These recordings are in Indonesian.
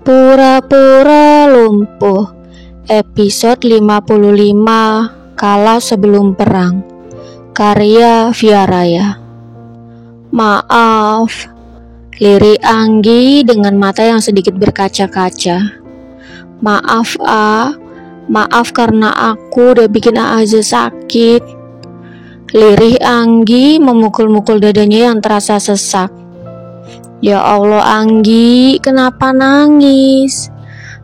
Pura-pura lumpuh. Episode 55. Kala sebelum perang. Karya Via Raya. Maaf, lirik Anggi dengan mata yang sedikit berkaca-kaca. Maaf maaf karena aku udah bikin Aaza sakit. Lirih Anggi memukul-mukul dadanya yang terasa sesak. Ya Allah Anggi, kenapa nangis?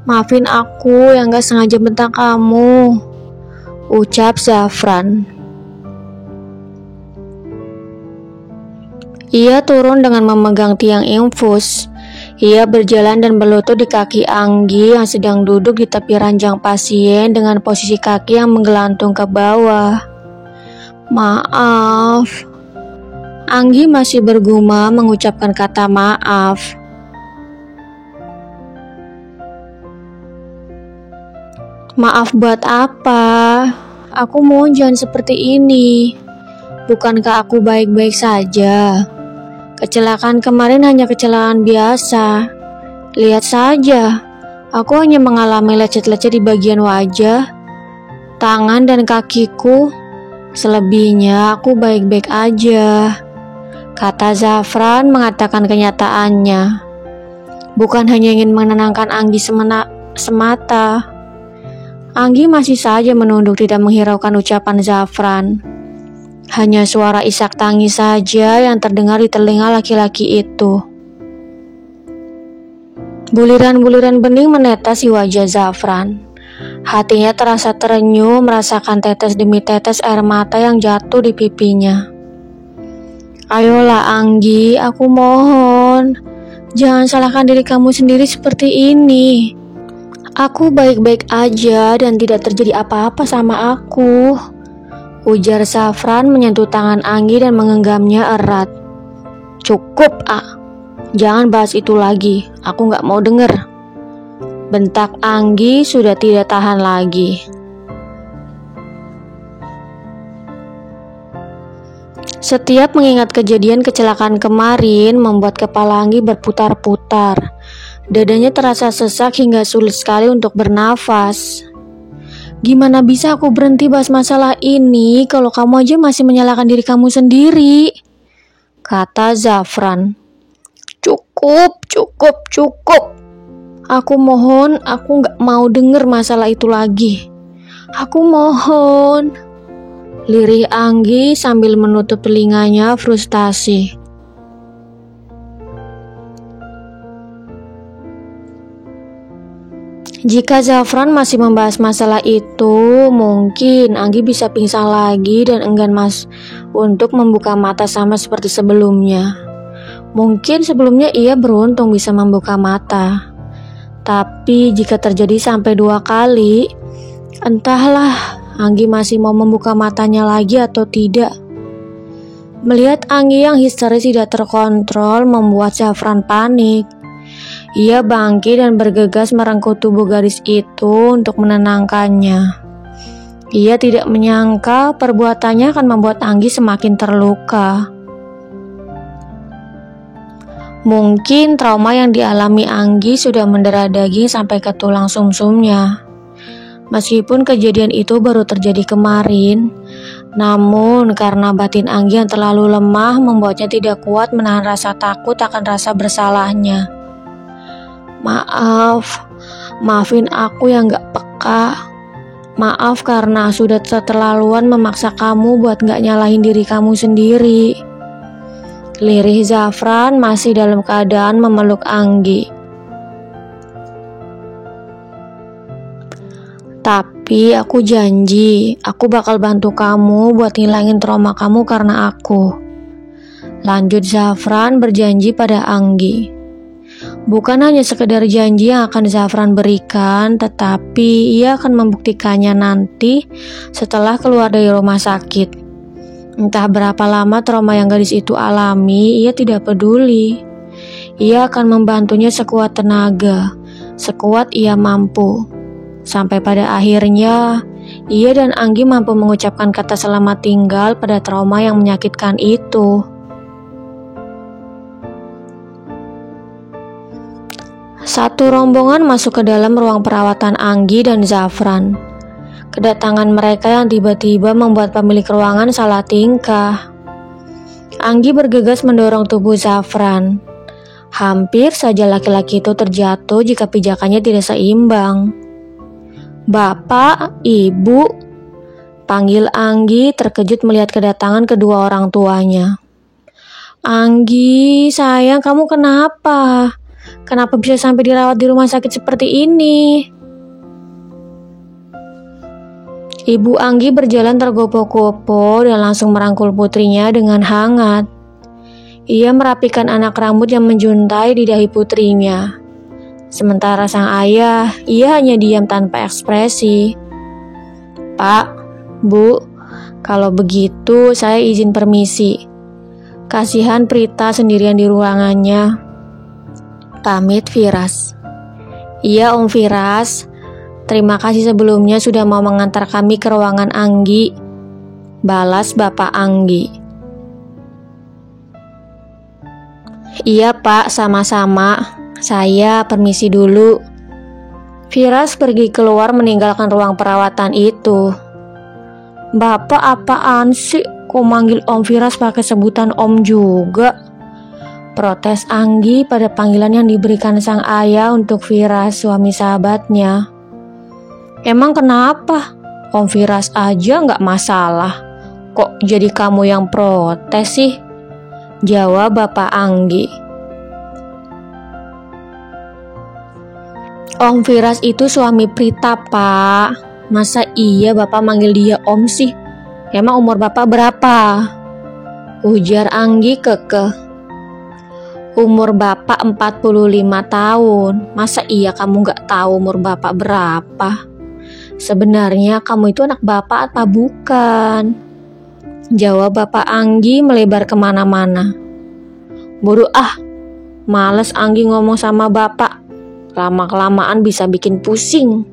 Maafin aku yang gak sengaja bentak kamu, ucap Zafran. Ia turun dengan memegang tiang infus. Ia berjalan dan berlutut di kaki Anggi yang sedang duduk di tepi ranjang pasien dengan posisi kaki yang menggelantung ke bawah. Maaf. Anggi masih bergumam mengucapkan kata maaf. Maaf buat apa? Aku mohon jangan seperti ini. Bukankah aku baik-baik saja? Kecelakaan kemarin hanya kecelakaan biasa. Lihat saja, aku hanya mengalami lecet-lecet di bagian wajah, tangan dan kakiku. Selebihnya aku baik-baik aja, kata Zafran mengatakan kenyataannya. Bukan hanya ingin menenangkan Anggi semata. Anggi masih saja menunduk tidak menghiraukan ucapan Zafran. Hanya suara isak tangis saja yang terdengar di telinga laki-laki itu. Buliran-buliran bening menetes di wajah Zafran. Hatinya terasa terenyuh merasakan tetes demi tetes air mata yang jatuh di pipinya. Ayolah Anggi, aku mohon. Jangan salahkan diri kamu sendiri seperti ini. Aku baik-baik aja dan tidak terjadi apa-apa sama aku, ujar Zafran menyentuh tangan Anggi dan menggenggamnya erat. Cukup, jangan bahas itu lagi, aku gak mau denger, bentak Anggi sudah tidak tahan lagi. Setiap mengingat kejadian kecelakaan kemarin membuat kepala Anggi berputar-putar. Dadanya terasa sesak hingga sulit sekali untuk bernafas. Gimana bisa aku berhenti bahas masalah ini kalau kamu aja masih menyalahkan diri kamu sendiri, kata Zafran. Cukup. Aku mohon, aku gak mau denger masalah itu lagi. Aku mohon, lirih Anggi sambil menutup telinganya frustasi. Jika Zafran masih membahas masalah itu, mungkin Anggi bisa pingsan lagi dan enggan untuk membuka mata sama seperti sebelumnya. Mungkin sebelumnya ia beruntung bisa membuka mata. Tapi jika terjadi sampai 2 kali, entahlah Anggi masih mau membuka matanya lagi atau tidak. Melihat Anggi yang histeris tidak terkontrol membuat Zafran panik. Ia bangkit dan bergegas merengkuh tubuh gadis itu untuk menenangkannya. Ia tidak menyangka perbuatannya akan membuat Anggi semakin terluka. Mungkin trauma yang dialami Anggi sudah mendera daging sampai ke tulang sumsumnya. Meskipun kejadian itu baru terjadi kemarin, namun karena batin Anggi yang terlalu lemah membuatnya tidak kuat menahan rasa takut akan rasa bersalahnya. Maafin aku yang gak peka. Maaf karena sudah keterlaluan memaksa kamu buat gak nyalahin diri kamu sendiri. Lirih Zafran masih dalam keadaan memeluk Anggi. Tapi aku janji, aku bakal bantu kamu buat ngilangin trauma kamu karena aku, lanjut Zafran berjanji pada Anggi. Bukan hanya sekedar janji yang akan Zafran berikan, tetapi ia akan membuktikannya nanti setelah keluar dari rumah sakit. Entah berapa lama trauma yang gadis itu alami, ia tidak peduli. Ia akan membantunya sekuat tenaga, sekuat ia mampu. Sampai pada akhirnya, ia dan Anggi mampu mengucapkan kata selamat tinggal pada trauma yang menyakitkan itu. Satu rombongan masuk ke dalam ruang perawatan Anggi dan Zafran. Kedatangan mereka yang tiba-tiba membuat pemilik ruangan salah tingkah. Anggi bergegas mendorong tubuh Zafran. Hampir saja laki-laki itu terjatuh jika pijakannya tidak seimbang. "Bapak, Ibu," panggil Anggi terkejut melihat kedatangan kedua orang tuanya. "Anggi, sayang, kamu kenapa? Kenapa bisa sampai dirawat di rumah sakit seperti ini?" Ibu Anggi berjalan tergopoh-gopoh dan langsung merangkul putrinya dengan hangat. Ia merapikan anak rambut yang menjuntai di dahi putrinya. Sementara sang ayah, ia hanya diam tanpa ekspresi. "Pak, Bu, kalau begitu saya izin permisi." Kasihan Prita sendirian di ruangannya. Pamit Firas. "Iya Om Firas, terima kasih sebelumnya sudah mau mengantar kami ke ruangan Anggi," balas Bapak Anggi. "Iya Pak, sama-sama. Saya permisi dulu." Firas pergi keluar meninggalkan ruang perawatan itu. "Bapak apaan sih? Kok manggil Om Firas pakai sebutan Om juga?" protes Anggi pada panggilan yang diberikan sang ayah untuk Firas, suami sahabatnya. "Emang kenapa? Om Firas aja nggak masalah. Kok jadi kamu yang protes sih?" jawab Bapak Anggi. "Om Firas itu suami Prita, Pak. Masa iya Bapak manggil dia Om sih? Emang umur Bapak berapa?" ujar Anggi kekeh. "Umur Bapak 45 tahun. Masa iya kamu gak tahu umur Bapak berapa? Sebenarnya kamu itu anak Bapak atau bukan?" jawab Bapak Anggi melebar kemana-mana. "Bodoh ah, males Anggi ngomong sama Bapak. Lama-kelamaan bisa bikin pusing."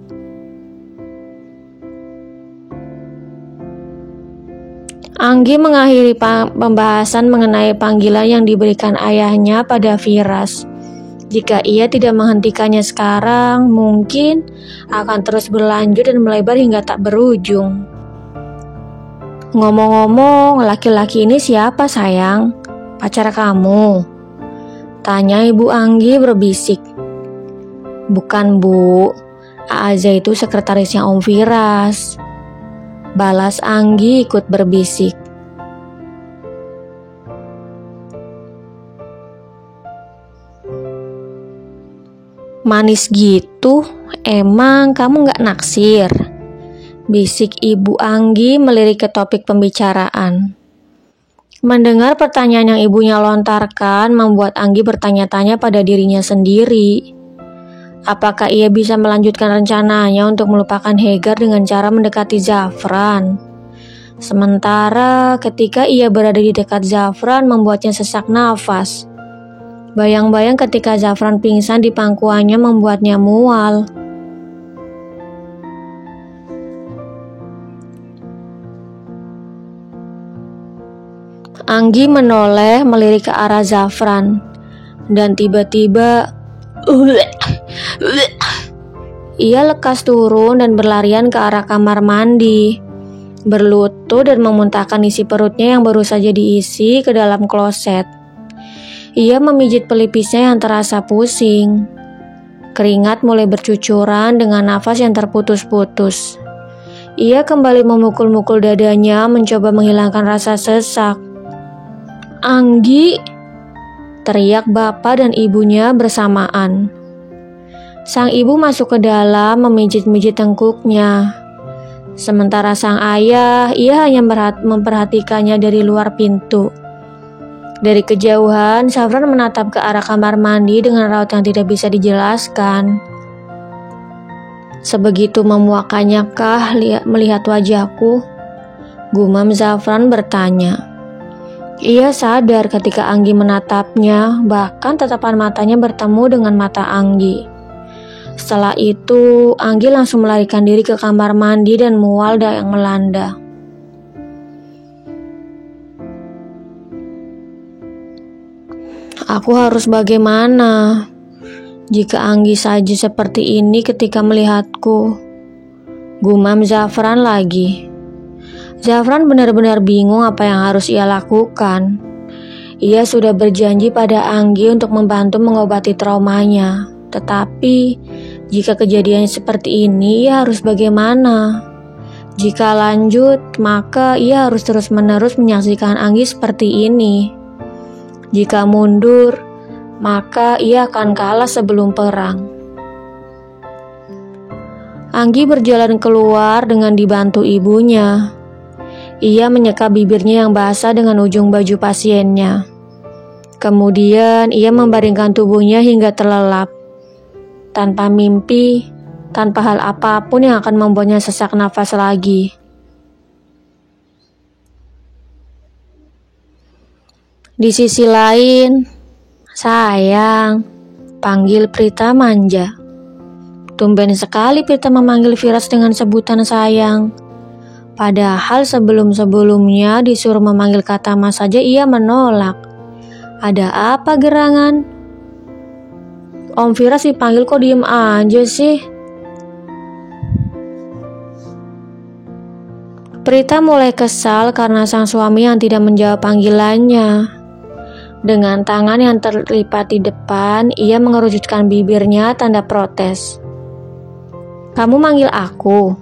Anggi mengakhiri pembahasan mengenai panggilan yang diberikan ayahnya pada Firas. Jika ia tidak menghentikannya sekarang, mungkin akan terus berlanjut dan melebar hingga tak berujung. "Ngomong-ngomong, laki-laki ini siapa sayang? Pacar kamu?" tanya Ibu Anggi berbisik. "Bukan Bu, Aaza itu sekretarisnya Om Firas," balas Anggi ikut berbisik. "Manis gitu, emang kamu gak naksir?" bisik Ibu Anggi melirik ke topik pembicaraan. Mendengar pertanyaan yang ibunya lontarkan membuat Anggi bertanya-tanya pada dirinya sendiri. Apakah ia bisa melanjutkan rencananya untuk melupakan Hegar dengan cara mendekati Zafran? Sementara ketika ia berada di dekat Zafran membuatnya sesak nafas. Bayang-bayang ketika Zafran pingsan di pangkuannya membuatnya mual. Anggi menoleh melirik ke arah Zafran dan tiba-tiba ia lekas turun dan berlarian ke arah kamar mandi, berlutut dan memuntahkan isi perutnya yang baru saja diisi ke dalam kloset. Ia memijit pelipisnya yang terasa pusing. Keringat mulai bercucuran dengan nafas yang terputus-putus. Ia kembali memukul-mukul dadanya mencoba menghilangkan rasa sesak. "Anggi!" teriak bapak dan ibunya bersamaan. Sang ibu masuk ke dalam memijit-mijit tengkuknya. Sementara sang ayah, ia hanya memperhatikannya dari luar pintu. Dari kejauhan, Zafran menatap ke arah kamar mandi dengan raut yang tidak bisa dijelaskan. "Sebegitu memuakannya kah melihat wajahku?" gumam Zafran bertanya. Ia sadar ketika Anggi menatapnya, bahkan tatapan matanya bertemu dengan mata Anggi. Setelah itu, Anggi langsung melarikan diri ke kamar mandi dan mual yang melanda. "Aku harus bagaimana?" Jika Anggi saja seperti ini ketika melihatku. Gumam Zafran lagi. Zafran benar-benar bingung apa yang harus ia lakukan. Ia sudah berjanji pada Anggi untuk membantu mengobati traumanya. Tetapi, jika kejadian seperti ini, ia harus bagaimana? Jika lanjut, maka ia harus terus-menerus menyaksikan Anggi seperti ini. Jika mundur, maka ia akan kalah sebelum perang. Anggi berjalan keluar dengan dibantu ibunya. Ia menyeka bibirnya yang basah dengan ujung baju pasiennya. Kemudian ia membaringkan tubuhnya hingga terlelap. Tanpa mimpi, tanpa hal apapun yang akan membuatnya sesak nafas lagi. Di sisi lain, sayang, panggil Prita manja. Tumben sekali Prita memanggil Firas dengan sebutan sayang. Padahal sebelum-sebelumnya disuruh memanggil kata mas saja ia menolak. Ada apa gerangan? Om Firas dipanggil kok diem aja sih? Prita mulai kesal karena sang suami yang tidak menjawab panggilannya. Dengan tangan yang terlipat di depan, ia mengerucutkan bibirnya tanda protes. Kamu manggil aku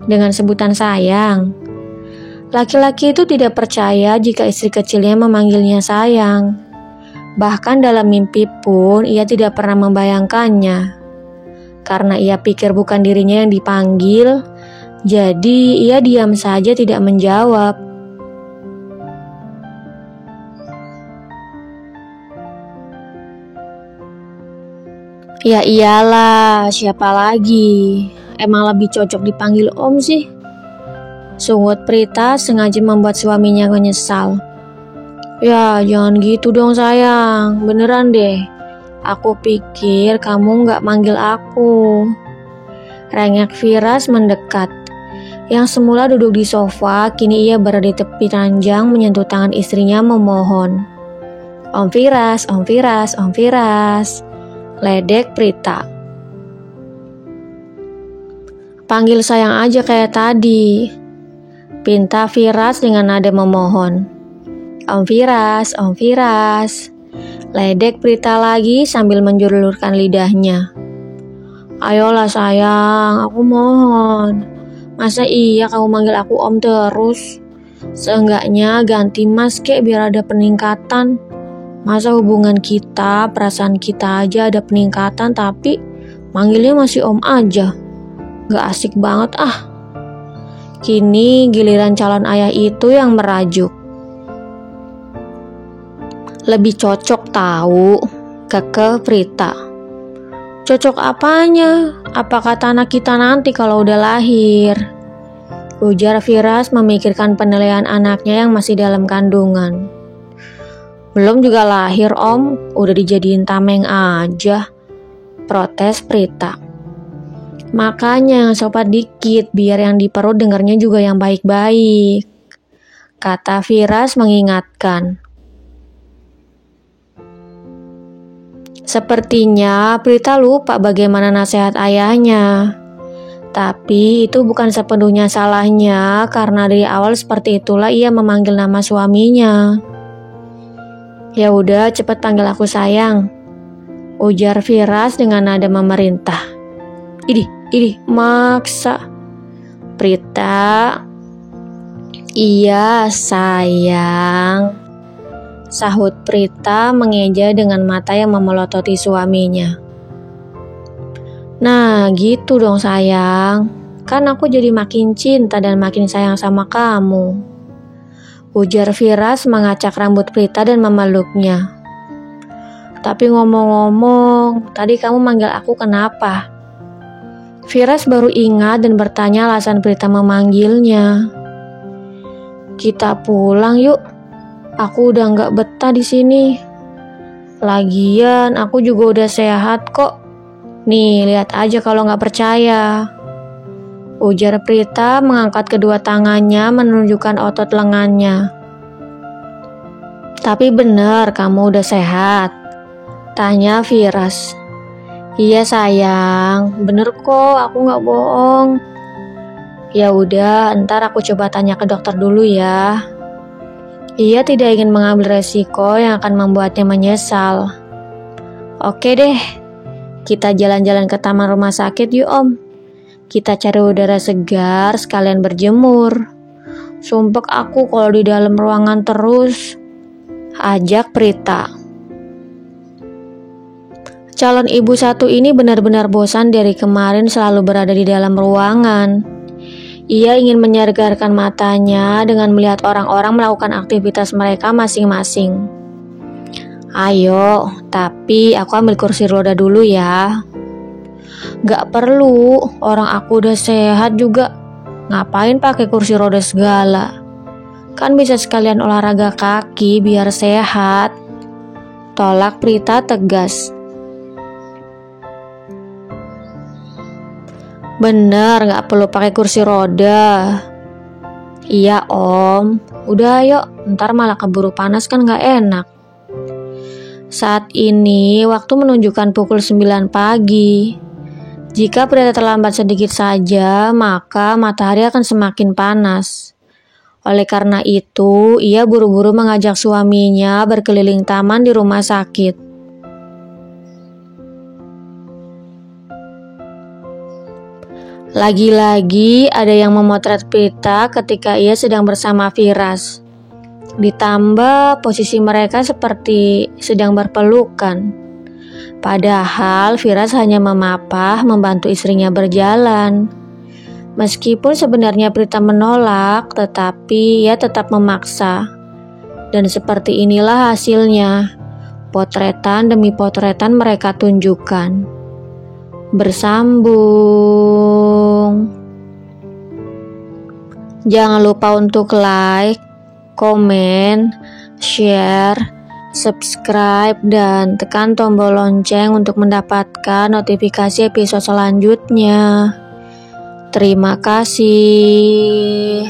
dengan sebutan sayang. Laki-laki itu tidak percaya jika istri kecilnya memanggilnya sayang. Bahkan dalam mimpi pun ia tidak pernah membayangkannya. Karena ia pikir bukan dirinya yang dipanggil, jadi ia diam saja tidak menjawab. Ya iyalah, siapa lagi? Emang lebih cocok dipanggil om sih? Sungut Prita sengaja membuat suaminya menyesal. Ya jangan gitu dong sayang, beneran deh. Aku pikir kamu gak manggil aku. Rengek Firas mendekat. Yang semula duduk di sofa, kini ia berada di tepi ranjang menyentuh tangan istrinya memohon. Om Firas, Om Firas, Om Firas. Ledek Prita. Panggil sayang aja kayak tadi, pinta Firas dengan nada memohon. Om Firas, Om Firas. Ledek Prita lagi sambil menjulurkan lidahnya. Ayolah sayang, aku mohon. Masa iya kamu manggil aku om terus? Seenggaknya ganti mas kek biar ada peningkatan. Masa hubungan kita, perasaan kita aja ada peningkatan tapi manggilnya masih om aja. Gak asik banget ah. Kini giliran calon ayah itu yang merajuk. Lebih cocok tahu, kekeh Prita. Cocok apanya? Apa kata anak kita nanti kalau udah lahir? Ujar Firas memikirkan penilaian anaknya yang masih dalam kandungan. Belum juga lahir om, udah dijadiin tameng aja, protes Prita. Makanya yang sopan dikit biar yang di perut dengarnya juga yang baik-baik, kata Firas mengingatkan. Sepertinya Prita lupa bagaimana nasihat ayahnya. Tapi itu bukan sepenuhnya salahnya karena dari awal seperti itulah ia memanggil nama suaminya. Ya udah, cepat panggil aku sayang, ujar Firas dengan nada memerintah. Idih, maksa. Prita. Iya sayang, sahut Prita mengeja dengan mata yang memelototi suaminya. Nah gitu dong sayang, kan aku jadi makin cinta dan makin sayang sama kamu, ujar Firas mengacak rambut Prita dan memeluknya. Tapi ngomong-ngomong, tadi kamu manggil aku kenapa? Firas baru ingat dan bertanya alasan Prita memanggilnya. Kita pulang yuk, aku udah gak betah di sini. Lagian aku juga udah sehat kok. Nih lihat aja kalau gak percaya, ujar Prita mengangkat kedua tangannya menunjukkan otot lengannya. Tapi bener kamu udah sehat? Tanya Firas. Iya sayang, bener kok, aku nggak bohong. Ya udah, ntar aku coba tanya ke dokter dulu ya. Ia tidak ingin mengambil resiko yang akan membuatnya menyesal. Oke deh, kita jalan-jalan ke taman rumah sakit yuk Om. Kita cari udara segar sekalian berjemur. Sumpek aku kalau di dalam ruangan terus. Ajak Prita. Calon ibu satu ini benar-benar bosan dari kemarin selalu berada di dalam ruangan. Ia ingin menyegarkan matanya dengan melihat orang-orang melakukan aktivitas mereka masing-masing. Ayo, tapi aku ambil kursi roda dulu ya. Gak perlu, orang aku udah sehat juga. Ngapain pakai kursi roda segala? Kan bisa sekalian olahraga kaki biar sehat. Tolak Prita tegas. Bener, gak perlu pakai kursi roda. Iya Om, udah yuk, ntar malah keburu panas kan gak enak. Saat ini waktu menunjukkan pukul 9 pagi. Jika Prita terlambat sedikit saja, maka matahari akan semakin panas. Oleh karena itu, ia buru-buru mengajak suaminya berkeliling taman di rumah sakit. Lagi-lagi ada yang memotret Prita ketika ia sedang bersama Firas. Ditambah posisi mereka seperti sedang berpelukan. Padahal Firas hanya memapah membantu istrinya berjalan. Meskipun sebenarnya Prita menolak, tetapi ia tetap memaksa. Dan seperti inilah hasilnya. Potretan demi potretan mereka tunjukkan. Bersambung. Jangan lupa untuk like, komen, share, subscribe, dan tekan tombol lonceng untuk mendapatkan notifikasi episode selanjutnya. Terima kasih.